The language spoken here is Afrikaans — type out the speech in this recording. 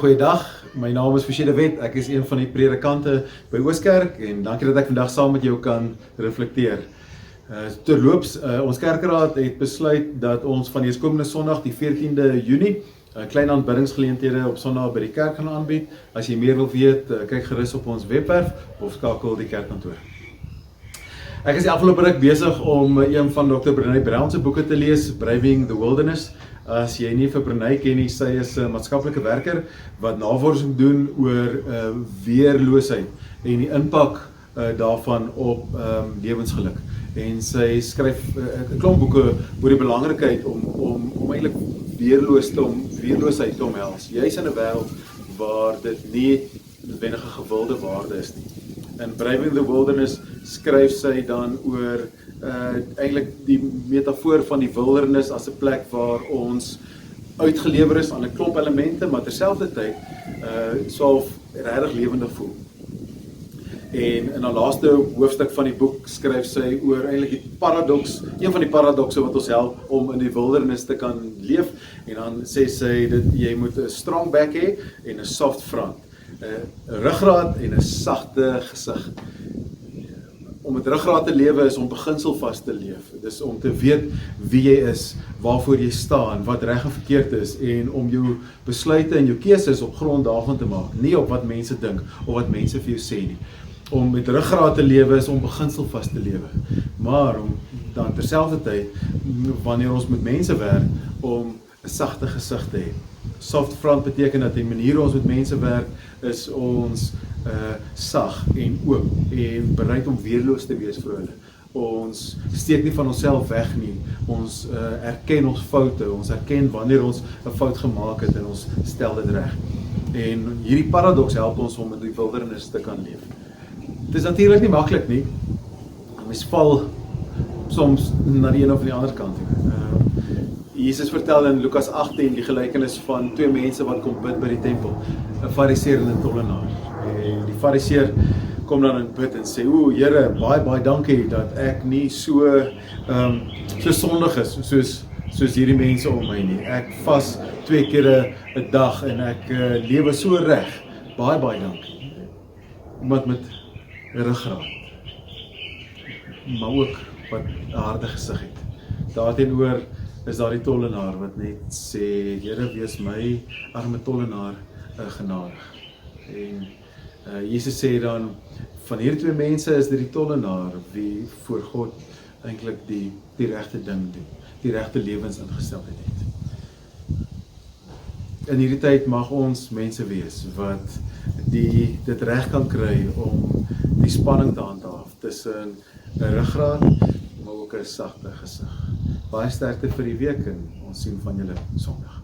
goeiedag. My naam is Forsie de Wet. Ek is een van die predikante by Ooskerk en dankie dat ek vandag saam met jou kan reflekteer. Terloops, ons kerkraad het besluit dat ons van eerskomende Sondag, die 14de Junie, klein aanbiddingsgeleenthede op Sondag by die kerk gaan aanbied. As jy meer wil weet, kyk gerus op ons webwerf of skakel die kerkkantoor. Ek is die afgelope ruk besig om een van Dr. Brené Brown se boeke te lees, Braving the Wilderness. As jy nie vir Brené ken nie, sy is 'n maatskaplike werker wat navorsing doen oor weerloosheid en die impak daarvan op lewensgeluk. En sy skryf 'n klomp boeke oor die belangrikheid om eintlik weerloosheid te omhels. Juis in 'n wêreld waar dit nie noodwendig 'n gewilde waarde is nie. In Braving the Wilderness skryf sy dan oor eintlik die metafoor van die wildernis as 'n plek waar ons uitgelewer is aan 'n klomp elemente, maar terselfdertyd sou regtig lewendig voel. En in haar laaste hoofstuk van die boek skryf sy oor eintlik die paradoks, een van die paradokse wat ons help om in die wildernis te kan leef. En dan sê sy dat jy moet 'n strong back hê en 'n soft front, 'n ruggraat en 'n sagte gesig. Om met ruggraat te lewe is om beginselvas te leef. Dis om te weet wie jy is, waarvoor jy staan, wat reg en verkeerd is en om jou besluite en jou keuses op grond daarvan te maak, nie op wat mense dink of wat mense vir jou sê nie. Om met ruggraat te lewe is om beginselvas te lewe. Maar om dan terselfdertyd, wanneer ons met mense werk, om 'n sagte gesig te hê. Soft front beteken dat die manier ons met mense werk is ons sag en oop en bereid om weerloos te wees vir hulle. Ons steek nie van onsself weg nie. Ons erken ons foute. Ons erken wanneer ons 'n fout gemaak het en ons stel dit reg. En hierdie paradoks help ons om in die wildernis te kan leef. Dit is natuurlik nie maklik nie. Mens val soms na die een of die ander kant toe. Jesus vertel in Lukas 18 die gelykenis van twee mense wat kom bid by die tempel, 'n fariseer en 'n tollenaar. En die fariseer kom dan in bid en sê: "O Here, baie dankie dat ek nie so sondig is soos hierdie mense om my nie. Ek vas 2 kere 'n dag en ek lewe so reg. Baie dankie." Iemand met 'n ruggraat, maar ook wat 'n harde gesig het. Daarteenoor is daar die tollenaar wat net sê: "Here, wees my arme tollenaar genadig." En Jesus sê dan, van hierdie twee mense is dit die tollenaar wie voor God eintlik die regte ding doen, die regte lewensingesteldheid het. In hierdie tyd mag ons mense wees wat dit reg kan kry om die spanning te handhaaf tussen 'n ruggraat, maar ook 'n sagte gesig. Baie sterkte vir die week en ons sien van julle Sondag.